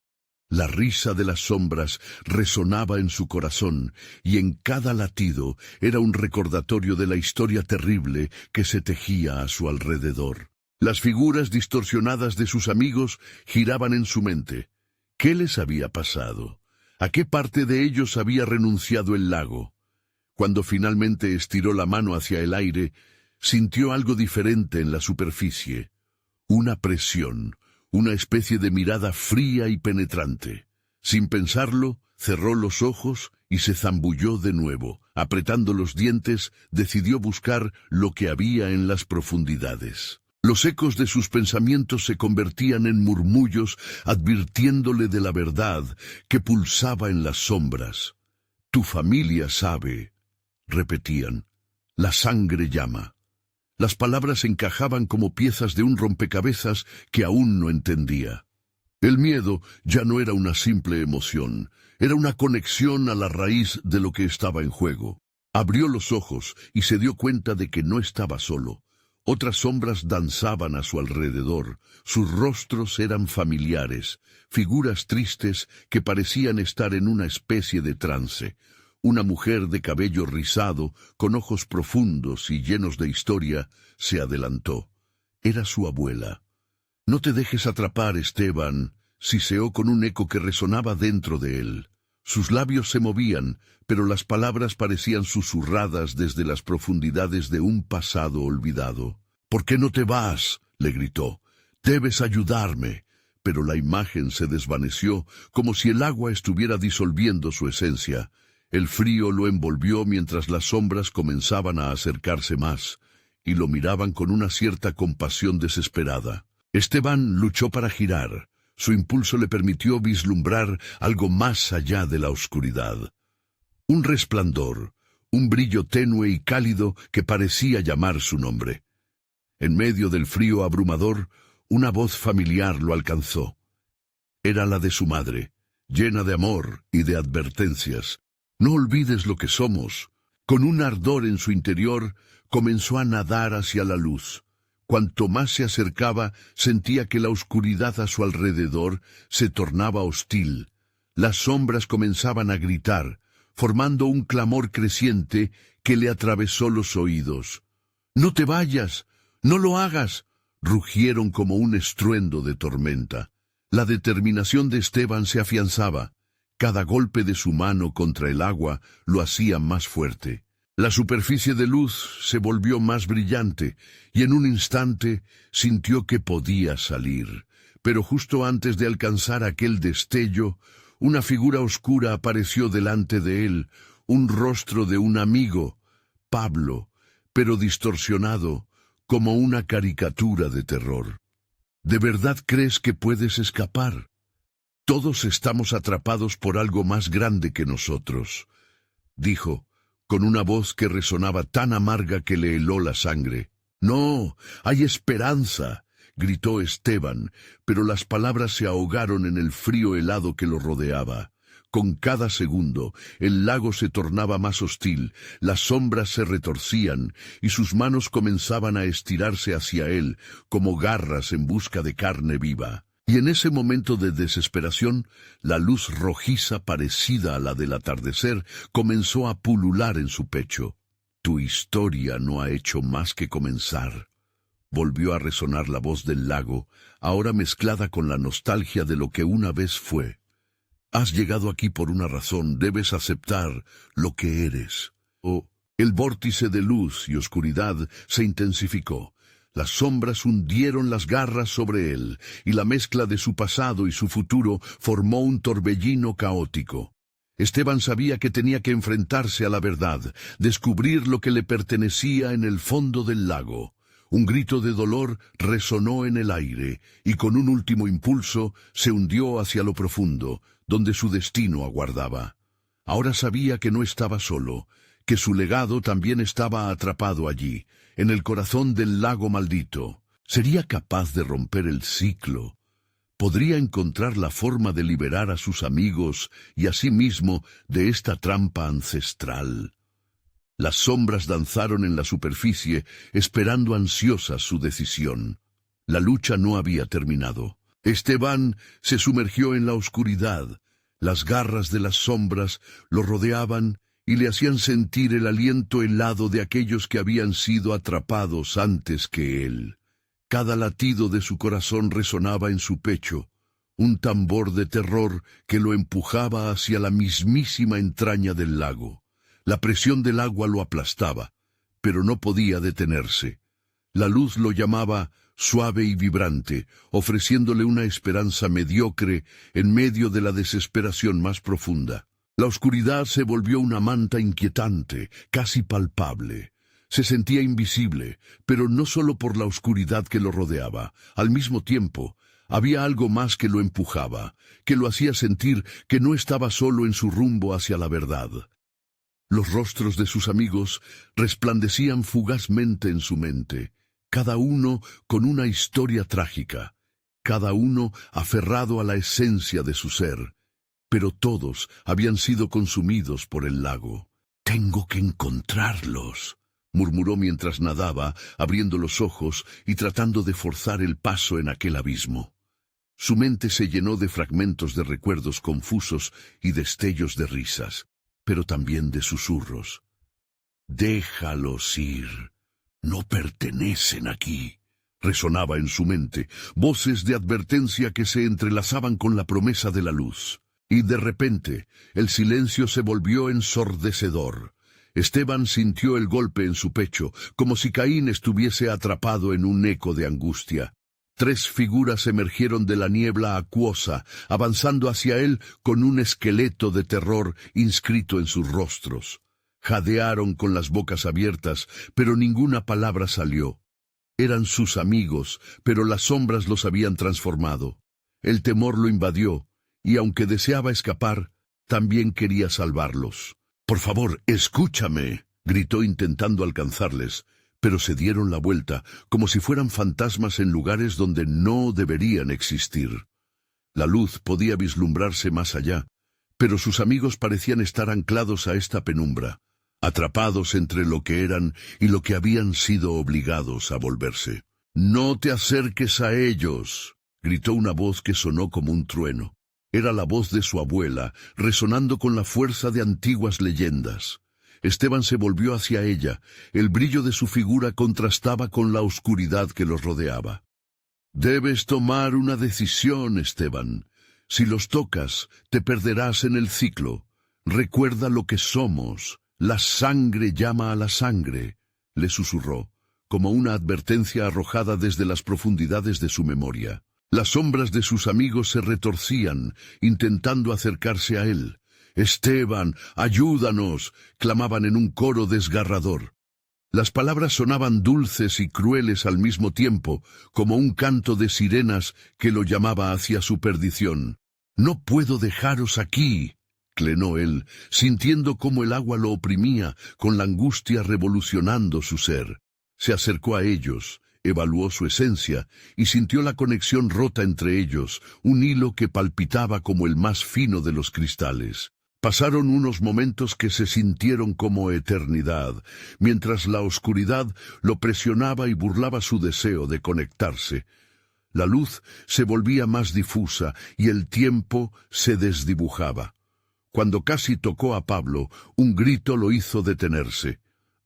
La risa de las sombras resonaba en su corazón, y en cada latido era un recordatorio de la historia terrible que se tejía a su alrededor. Las figuras distorsionadas de sus amigos giraban en su mente. ¿Qué les había pasado? ¿A qué parte de ellos había renunciado el lago? Cuando finalmente estiró la mano hacia el aire, sintió algo diferente en la superficie. Una presión, una especie de mirada fría y penetrante. Sin pensarlo, cerró los ojos y se zambulló de nuevo. Apretando los dientes, decidió buscar lo que había en las profundidades. Los ecos de sus pensamientos se convertían en murmullos, advirtiéndole de la verdad que pulsaba en las sombras. «Tu familia sabe», repetían. «La sangre llama». Las palabras encajaban como piezas de un rompecabezas que aún no entendía. El miedo ya no era una simple emoción, era una conexión a la raíz de lo que estaba en juego. Abrió los ojos y se dio cuenta de que no estaba solo. Otras sombras danzaban a su alrededor. Sus rostros eran familiares, figuras tristes que parecían estar en una especie de trance. Una mujer de cabello rizado, con ojos profundos y llenos de historia, se adelantó. Era su abuela. «No te dejes atrapar, Esteban», siseó con un eco que resonaba dentro de él. Sus labios se movían, pero las palabras parecían susurradas desde las profundidades de un pasado olvidado. «¿Por qué no te vas?», le gritó. «Debes ayudarme». Pero la imagen se desvaneció, como si el agua estuviera disolviendo su esencia. El frío lo envolvió mientras las sombras comenzaban a acercarse más, y lo miraban con una cierta compasión desesperada. Esteban luchó para girar. Su impulso le permitió vislumbrar algo más allá de la oscuridad. Un resplandor, un brillo tenue y cálido que parecía llamar su nombre. En medio del frío abrumador, una voz familiar lo alcanzó. Era la de su madre, llena de amor y de advertencias. «No olvides lo que somos». Con un ardor en su interior, comenzó a nadar hacia la luz. Cuanto más se acercaba, sentía que la oscuridad a su alrededor se tornaba hostil. Las sombras comenzaban a gritar, formando un clamor creciente que le atravesó los oídos. «¡No te vayas! ¡No lo hagas!», rugieron como un estruendo de tormenta. La determinación de Esteban se afianzaba. Cada golpe de su mano contra el agua lo hacía más fuerte. La superficie de luz se volvió más brillante, y en un instante sintió que podía salir. Pero justo antes de alcanzar aquel destello, una figura oscura apareció delante de él, un rostro de un amigo, Pablo, pero distorsionado, como una caricatura de terror. «¿De verdad crees que puedes escapar? Todos estamos atrapados por algo más grande que nosotros», dijo, con una voz que resonaba tan amarga que le heló la sangre. «No, hay esperanza», gritó Esteban, pero las palabras se ahogaron en el frío helado que lo rodeaba. Con cada segundo, el lago se tornaba más hostil, las sombras se retorcían, y sus manos comenzaban a estirarse hacia él, como garras en busca de carne viva. Y en ese momento de desesperación, la luz rojiza parecida a la del atardecer comenzó a pulular en su pecho. «Tu historia no ha hecho más que comenzar», volvió a resonar la voz del lago, ahora mezclada con la nostalgia de lo que una vez fue. «Has llegado aquí por una razón, debes aceptar lo que eres». El vórtice de luz y oscuridad se intensificó. Las sombras hundieron las garras sobre él, y la mezcla de su pasado y su futuro formó un torbellino caótico. Esteban sabía que tenía que enfrentarse a la verdad, descubrir lo que le pertenecía en el fondo del lago. Un grito de dolor resonó en el aire, y con un último impulso se hundió hacia lo profundo, donde su destino aguardaba. Ahora sabía que no estaba solo, que su legado también estaba atrapado allí, en el corazón del lago maldito. ¿Sería capaz de romper el ciclo? ¿Podría encontrar la forma de liberar a sus amigos y a sí mismo de esta trampa ancestral? Las sombras danzaron en la superficie, esperando ansiosas su decisión. La lucha no había terminado. Esteban se sumergió en la oscuridad. Las garras de las sombras lo rodeaban y le hacían sentir el aliento helado de aquellos que habían sido atrapados antes que él. Cada latido de su corazón resonaba en su pecho, un tambor de terror que lo empujaba hacia la mismísima entraña del lago. La presión del agua lo aplastaba, pero no podía detenerse. La luz lo llamaba suave y vibrante, ofreciéndole una esperanza mediocre en medio de la desesperación más profunda. La oscuridad se volvió una manta inquietante, casi palpable. Se sentía invisible, pero no solo por la oscuridad que lo rodeaba. Al mismo tiempo, había algo más que lo empujaba, que lo hacía sentir que no estaba solo en su rumbo hacia la verdad. Los rostros de sus amigos resplandecían fugazmente en su mente, cada uno con una historia trágica, cada uno aferrado a la esencia de su ser, pero todos habían sido consumidos por el lago. «Tengo que encontrarlos», murmuró mientras nadaba, abriendo los ojos y tratando de forzar el paso en aquel abismo. Su mente se llenó de fragmentos de recuerdos confusos y destellos de risas, pero también de susurros. «Déjalos ir, no pertenecen aquí», resonaba en su mente, voces de advertencia que se entrelazaban con la promesa de la luz. Y de repente, el silencio se volvió ensordecedor. Esteban sintió el golpe en su pecho, como si Caín estuviese atrapado en un eco de angustia. 3 figuras emergieron de la niebla acuosa, avanzando hacia él con un esqueleto de terror inscrito en sus rostros. Jadearon con las bocas abiertas, pero ninguna palabra salió. Eran sus amigos, pero las sombras los habían transformado. El temor lo invadió, y aunque deseaba escapar, también quería salvarlos. «Por favor, escúchame», gritó intentando alcanzarles, pero se dieron la vuelta, como si fueran fantasmas en lugares donde no deberían existir. La luz podía vislumbrarse más allá, pero sus amigos parecían estar anclados a esta penumbra, atrapados entre lo que eran y lo que habían sido obligados a volverse. «No te acerques a ellos», gritó una voz que sonó como un trueno. Era la voz de su abuela, resonando con la fuerza de antiguas leyendas. Esteban se volvió hacia ella. El brillo de su figura contrastaba con la oscuridad que los rodeaba. «Debes tomar una decisión, Esteban. Si los tocas, te perderás en el ciclo. Recuerda lo que somos. La sangre llama a la sangre», le susurró, como una advertencia arrojada desde las profundidades de su memoria. Las sombras de sus amigos se retorcían, intentando acercarse a él. «Esteban, ayúdanos», clamaban en un coro desgarrador. Las palabras sonaban dulces y crueles al mismo tiempo, como un canto de sirenas que lo llamaba hacia su perdición. «No puedo dejaros aquí», clenó él, sintiendo cómo el agua lo oprimía, con la angustia revolucionando su ser. Se acercó a ellos, evaluó su esencia y sintió la conexión rota entre ellos, un hilo que palpitaba como el más fino de los cristales. Pasaron unos momentos que se sintieron como eternidad, mientras la oscuridad lo presionaba y burlaba su deseo de conectarse. La luz se volvía más difusa y el tiempo se desdibujaba. Cuando casi tocó a Pablo, un grito lo hizo detenerse.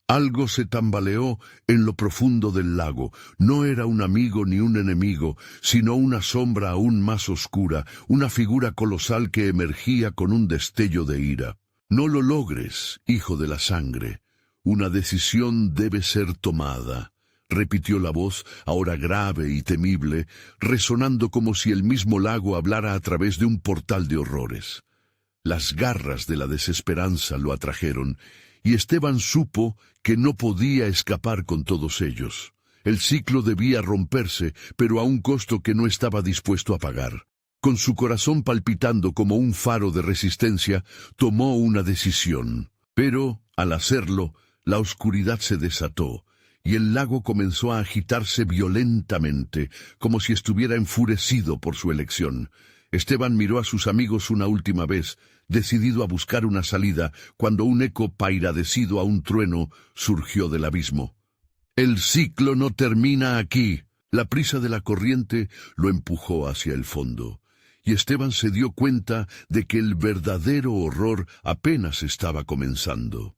Algo se tambaleó en lo profundo del lago. No era un amigo ni un enemigo, sino una sombra aún más oscura, una figura colosal que emergía con un destello de ira. «No lo logres, hijo de la sangre. Una decisión debe ser tomada», repitió la voz, ahora grave y temible, resonando como si el mismo lago hablara a través de un portal de horrores. Las garras de la desesperanza lo atrajeron, y Esteban supo que no podía escapar con todos ellos. El ciclo debía romperse, pero a un costo que no estaba dispuesto a pagar. Con su corazón palpitando como un faro de resistencia, tomó una decisión. Pero, al hacerlo, la oscuridad se desató, y el lago comenzó a agitarse violentamente, como si estuviera enfurecido por su elección. Esteban miró a sus amigos una última vez, decidido a buscar una salida, cuando un eco pairadecido a un trueno surgió del abismo. «El ciclo no termina aquí». La prisa de la corriente lo empujó hacia el fondo, y Esteban se dio cuenta de que el verdadero horror apenas estaba comenzando.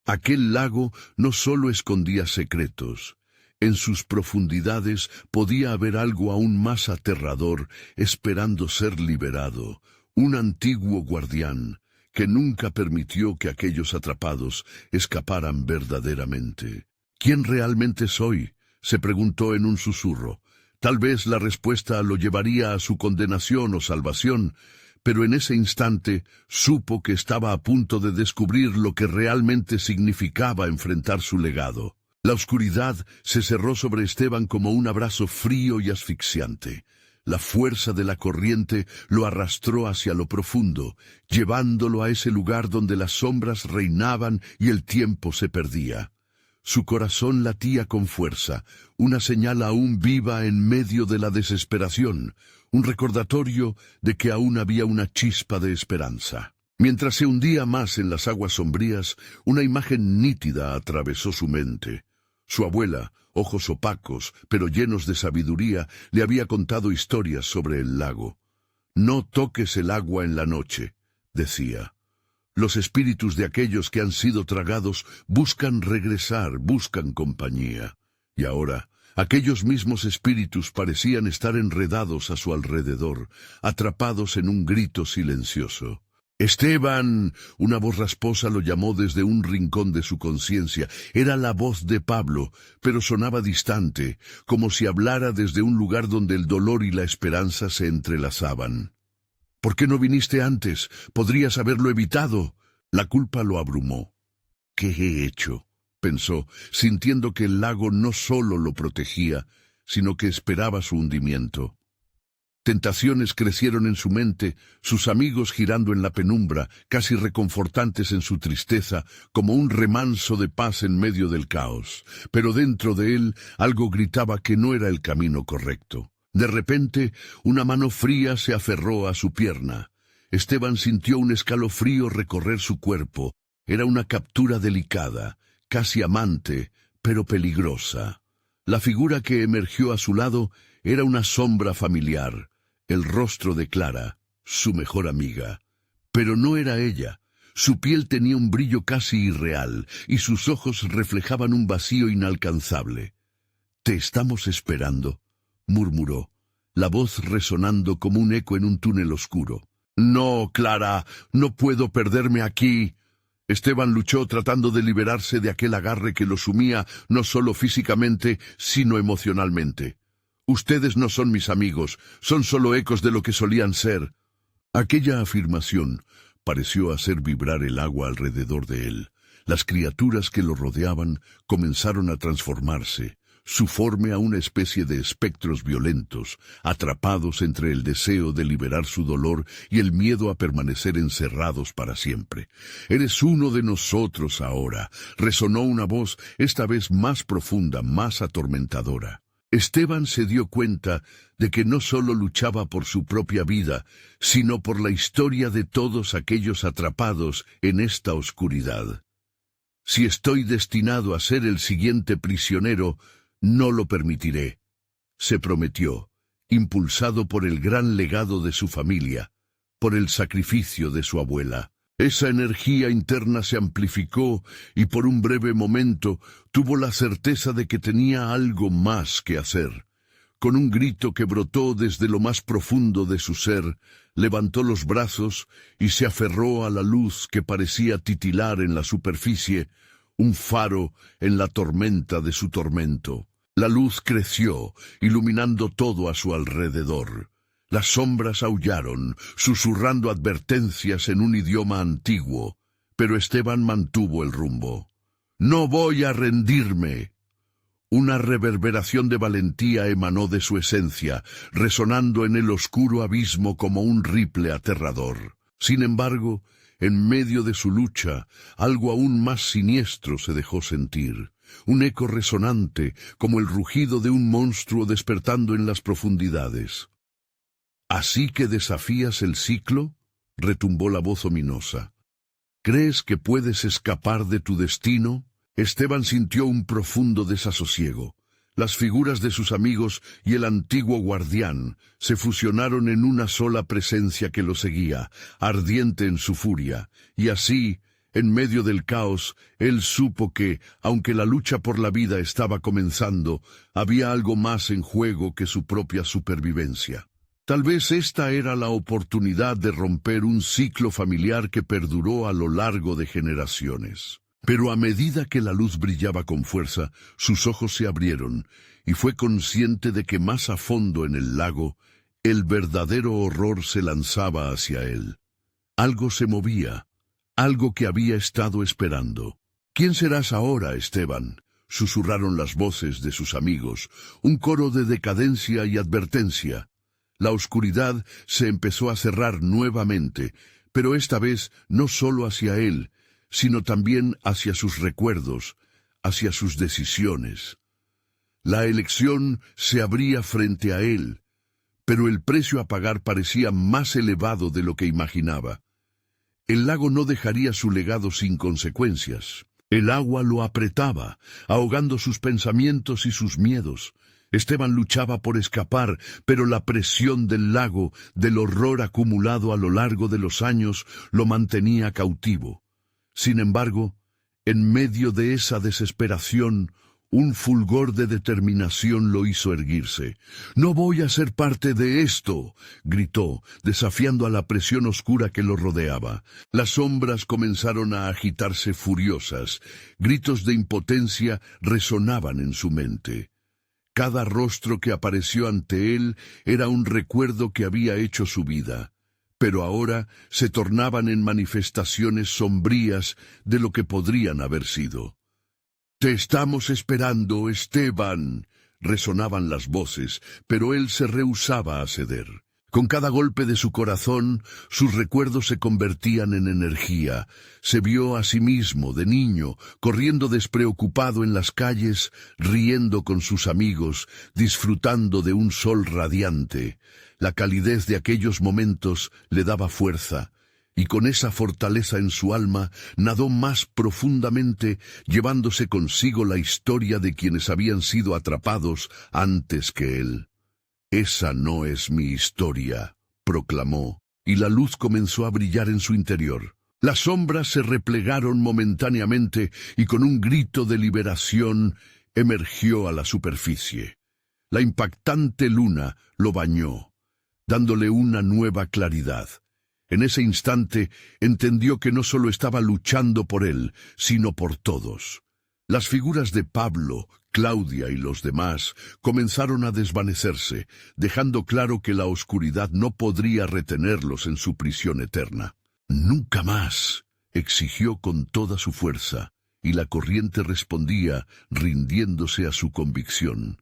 Aquel lago no solo escondía secretos. En sus profundidades podía haber algo aún más aterrador esperando ser liberado, un antiguo guardián que nunca permitió que aquellos atrapados escaparan verdaderamente. ¿Quién realmente soy?, se preguntó en un susurro. Tal vez la respuesta lo llevaría a su condenación o salvación, pero en ese instante supo que estaba a punto de descubrir lo que realmente significaba enfrentar su legado. La oscuridad se cerró sobre Esteban como un abrazo frío y asfixiante. La fuerza de la corriente lo arrastró hacia lo profundo, llevándolo a ese lugar donde las sombras reinaban y el tiempo se perdía. Su corazón latía con fuerza, una señal aún viva en medio de la desesperación, un recordatorio de que aún había una chispa de esperanza. Mientras se hundía más en las aguas sombrías, una imagen nítida atravesó su mente. Su abuela, ojos opacos, pero llenos de sabiduría, le había contado historias sobre el lago. «No toques el agua en la noche», decía. Los espíritus de aquellos que han sido tragados buscan regresar, buscan compañía. Y ahora, aquellos mismos espíritus parecían estar enredados a su alrededor, atrapados en un grito silencioso. «Esteban», una voz rasposa lo llamó desde un rincón de su conciencia. Era la voz de Pablo, pero sonaba distante, como si hablara desde un lugar donde el dolor y la esperanza se entrelazaban. «¿Por qué no viniste antes? Podrías haberlo evitado». La culpa lo abrumó. «¿Qué he hecho?», pensó, sintiendo que el lago no solo lo protegía, sino que esperaba su hundimiento. Tentaciones crecieron en su mente, sus amigos girando en la penumbra, casi reconfortantes en su tristeza, como un remanso de paz en medio del caos. Pero dentro de él algo gritaba que no era el camino correcto. De repente, una mano fría se aferró a su pierna. Esteban sintió un escalofrío recorrer su cuerpo. Era una captura delicada, casi amante, pero peligrosa. La figura que emergió a su lado era una sombra familiar, el rostro de Clara, su mejor amiga. Pero no era ella. Su piel tenía un brillo casi irreal, y sus ojos reflejaban un vacío inalcanzable. «Te estamos esperando», murmuró, la voz resonando como un eco en un túnel oscuro. «No, Clara, no puedo perderme aquí». Esteban luchó tratando de liberarse de aquel agarre que lo sumía no solo físicamente, sino emocionalmente. «Ustedes no son mis amigos, son solo ecos de lo que solían ser». Aquella afirmación pareció hacer vibrar el agua alrededor de él. Las criaturas que lo rodeaban comenzaron a transformarse, su forma a una especie de espectros violentos, atrapados entre el deseo de liberar su dolor y el miedo a permanecer encerrados para siempre. «Eres uno de nosotros ahora», resonó una voz, esta vez más profunda, más atormentadora. Esteban se dio cuenta de que no solo luchaba por su propia vida, sino por la historia de todos aquellos atrapados en esta oscuridad. «Si estoy destinado a ser el siguiente prisionero, no lo permitiré», se prometió, impulsado por el gran legado de su familia, por el sacrificio de su abuela. Esa energía interna se amplificó y por un breve momento tuvo la certeza de que tenía algo más que hacer. Con un grito que brotó desde lo más profundo de su ser, levantó los brazos y se aferró a la luz que parecía titilar en la superficie, un faro en la tormenta de su tormento. La luz creció, iluminando todo a su alrededor. Las sombras aullaron, susurrando advertencias en un idioma antiguo, pero Esteban mantuvo el rumbo. «No voy a rendirme». Una reverberación de valentía emanó de su esencia, resonando en el oscuro abismo como un ripple aterrador. Sin embargo, en medio de su lucha, algo aún más siniestro se dejó sentir. Un eco resonante, como el rugido de un monstruo despertando en las profundidades. «¿Así que desafías el ciclo?», retumbó la voz ominosa. «¿Crees que puedes escapar de tu destino?». Esteban sintió un profundo desasosiego. Las figuras de sus amigos y el antiguo guardián se fusionaron en una sola presencia que lo seguía, ardiente en su furia, y así, en medio del caos, él supo que, aunque la lucha por la vida estaba comenzando, había algo más en juego que su propia supervivencia. Tal vez esta era la oportunidad de romper un ciclo familiar que perduró a lo largo de generaciones. Pero a medida que la luz brillaba con fuerza, sus ojos se abrieron, y fue consciente de que más a fondo en el lago, el verdadero horror se lanzaba hacia él. Algo se movía, algo que había estado esperando. «¿Quién serás ahora, Esteban?», susurraron las voces de sus amigos, un coro de decadencia y advertencia. La oscuridad se empezó a cerrar nuevamente, pero esta vez no solo hacia él, sino también hacia sus recuerdos, hacia sus decisiones. La elección se abría frente a él, pero el precio a pagar parecía más elevado de lo que imaginaba. El lago no dejaría su legado sin consecuencias. El agua lo apretaba, ahogando sus pensamientos y sus miedos. Esteban luchaba por escapar, pero la presión del lago, del horror acumulado a lo largo de los años, lo mantenía cautivo. Sin embargo, en medio de esa desesperación, un fulgor de determinación lo hizo erguirse. «No voy a ser parte de esto», gritó, desafiando a la presión oscura que lo rodeaba. Las sombras comenzaron a agitarse furiosas. Gritos de impotencia resonaban en su mente. Cada rostro que apareció ante él era un recuerdo que había hecho su vida, pero ahora se tornaban en manifestaciones sombrías de lo que podrían haber sido. «Te estamos esperando, Esteban», resonaban las voces, pero él se rehusaba a ceder. Con cada golpe de su corazón, sus recuerdos se convertían en energía. Se vio a sí mismo, de niño, corriendo despreocupado en las calles, riendo con sus amigos, disfrutando de un sol radiante. La calidez de aquellos momentos le daba fuerza, y con esa fortaleza en su alma nadó más profundamente, llevándose consigo la historia de quienes habían sido atrapados antes que él. «Esa no es mi historia», proclamó, y la luz comenzó a brillar en su interior. Las sombras se replegaron momentáneamente y con un grito de liberación emergió a la superficie. La impactante luna lo bañó, dándole una nueva claridad. En ese instante entendió que no solo estaba luchando por él, sino por todos. Las figuras de Pablo, Claudia y los demás comenzaron a desvanecerse, dejando claro que la oscuridad no podría retenerlos en su prisión eterna. «Nunca más», exigió con toda su fuerza, y la corriente respondía, rindiéndose a su convicción.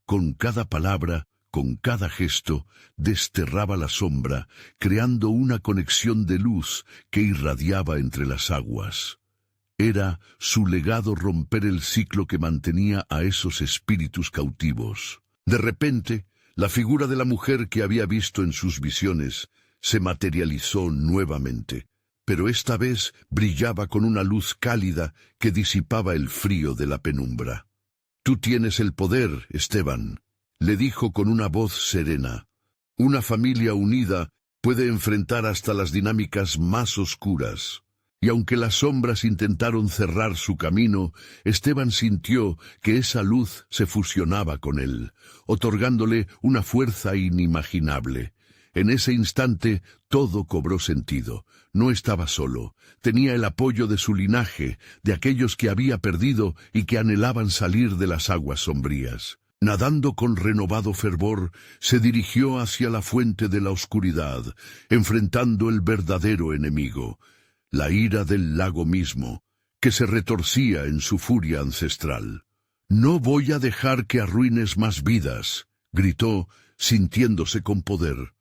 Con cada palabra, con cada gesto, desterraba la sombra, creando una conexión de luz que irradiaba entre las aguas. Era su legado romper el ciclo que mantenía a esos espíritus cautivos. De repente, la figura de la mujer que había visto en sus visiones se materializó nuevamente, pero esta vez brillaba con una luz cálida que disipaba el frío de la penumbra. «Tú tienes el poder, Esteban», le dijo con una voz serena. «Una familia unida puede enfrentar hasta las dinámicas más oscuras». Y aunque las sombras intentaron cerrar su camino, Esteban sintió que esa luz se fusionaba con él, otorgándole una fuerza inimaginable. En ese instante todo cobró sentido. No estaba solo, tenía el apoyo de su linaje, de aquellos que había perdido y que anhelaban salir de las aguas sombrías. Nadando con renovado fervor, se dirigió hacia la fuente de la oscuridad, enfrentando el verdadero enemigo, la ira del lago mismo, que se retorcía en su furia ancestral. «No voy a dejar que arruines más vidas», gritó, sintiéndose con poder.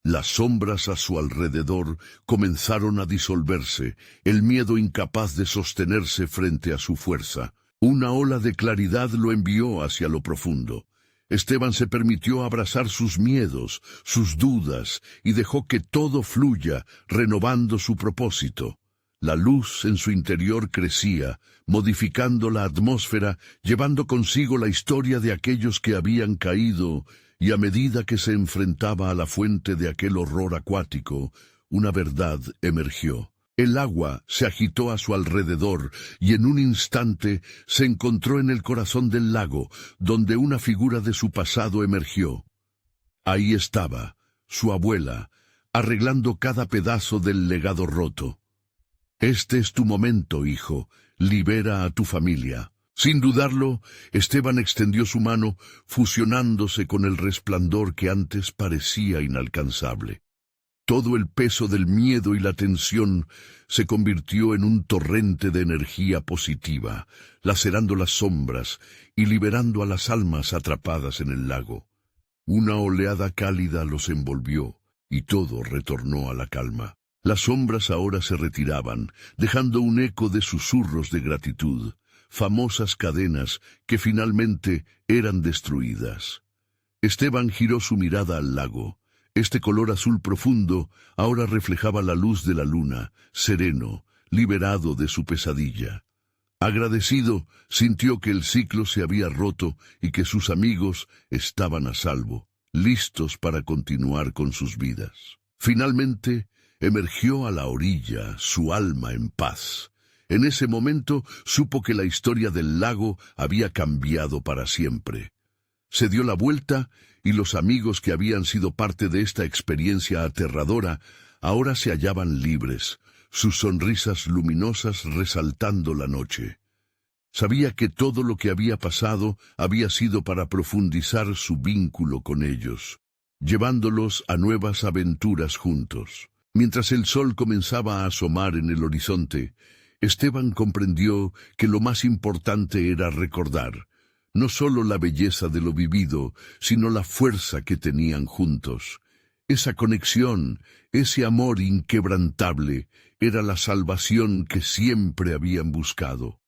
Las sombras a su alrededor comenzaron a disolverse, el miedo incapaz de sostenerse frente a su fuerza. Una ola de claridad lo envió hacia lo profundo. Esteban se permitió abrazar sus miedos, sus dudas, y dejó que todo fluya, renovando su propósito. La luz en su interior crecía, modificando la atmósfera, llevando consigo la historia de aquellos que habían caído, y a medida que se enfrentaba a la fuente de aquel horror acuático, una verdad emergió. El agua se agitó a su alrededor, y en un instante se encontró en el corazón del lago, donde una figura de su pasado emergió. Ahí estaba, su abuela, arreglando cada pedazo del legado roto. Este es tu momento, hijo. Libera a tu familia. Sin dudarlo, Esteban extendió su mano, fusionándose con el resplandor que antes parecía inalcanzable. Todo el peso del miedo y la tensión se convirtió en un torrente de energía positiva, lacerando las sombras y liberando a las almas atrapadas en el lago. Una oleada cálida los envolvió y todo retornó a la calma. Las sombras ahora se retiraban, dejando un eco de susurros de gratitud, famosas cadenas que finalmente eran destruidas. Esteban giró su mirada al lago. Este color azul profundo ahora reflejaba la luz de la luna, sereno, liberado de su pesadilla. Agradecido, sintió que el ciclo se había roto y que sus amigos estaban a salvo, listos para continuar con sus vidas. Finalmente, emergió a la orilla, su alma en paz. En ese momento supo que la historia del lago había cambiado para siempre. Se dio la vuelta y los amigos que habían sido parte de esta experiencia aterradora ahora se hallaban libres, sus sonrisas luminosas resaltando la noche. Sabía que todo lo que había pasado había sido para profundizar su vínculo con ellos, llevándolos a nuevas aventuras juntos. Mientras el sol comenzaba a asomar en el horizonte, Esteban comprendió que lo más importante era recordar, no solo la belleza de lo vivido, sino la fuerza que tenían juntos. Esa conexión, ese amor inquebrantable, era la salvación que siempre habían buscado.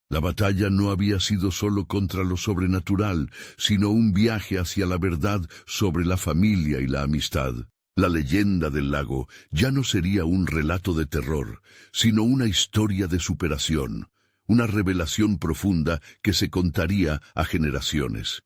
La batalla no había sido solo contra lo sobrenatural, sino un viaje hacia la verdad sobre la familia y la amistad. La leyenda del lago ya no sería un relato de terror, sino una historia de superación, una revelación profunda que se contaría a generaciones.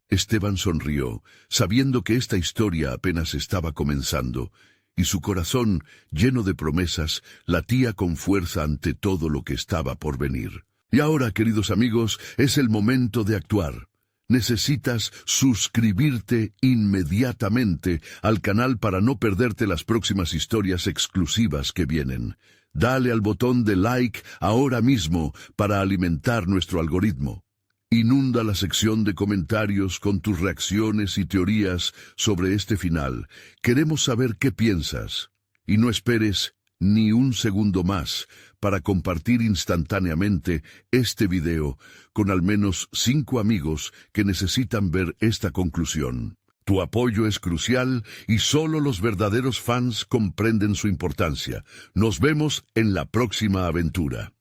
Esteban sonrió, sabiendo que esta historia apenas estaba comenzando, y su corazón, lleno de promesas, latía con fuerza ante todo lo que estaba por venir. Y ahora, queridos amigos, es el momento de actuar. Necesitas suscribirte inmediatamente al canal para no perderte las próximas historias exclusivas que vienen. Dale al botón de like ahora mismo para alimentar nuestro algoritmo. Inunda la sección de comentarios con tus reacciones y teorías sobre este final. Queremos saber qué piensas. Y no esperes ni un segundo más para compartir instantáneamente este video con al menos 5 amigos que necesitan ver esta conclusión. Tu apoyo es crucial y solo los verdaderos fans comprenden su importancia. Nos vemos en la próxima aventura.